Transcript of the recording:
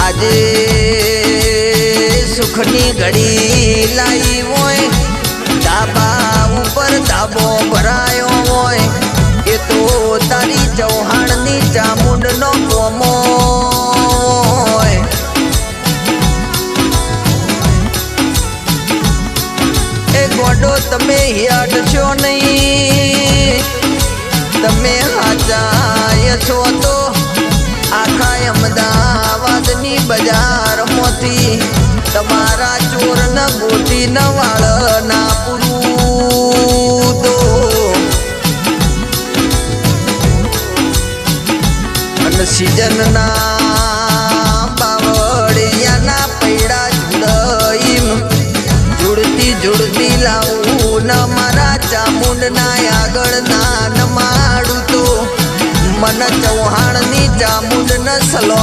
આજે સુખની ઘડી લાઈ હોય, ધાબા ઉપર ધાબો ભરાયો હોય, એ તો તારી ચૌહાણની ચામુંડનો કોમો હોય. એ ગોડો તમે યાદશો નહીં, તમે હાચાય છો તો આખા અમદાવાદની બજારમાંથી તમારા ચોરને ગોટીને વાળ ના પૂરું તો. અને સિઝનના બાવળિયાના પૈડા જુડતી જુડતી લાવું ન મારા ચામુંડના આગળ ના ન માડું તો મને ચૌહાણની ચામુંડ ન સલો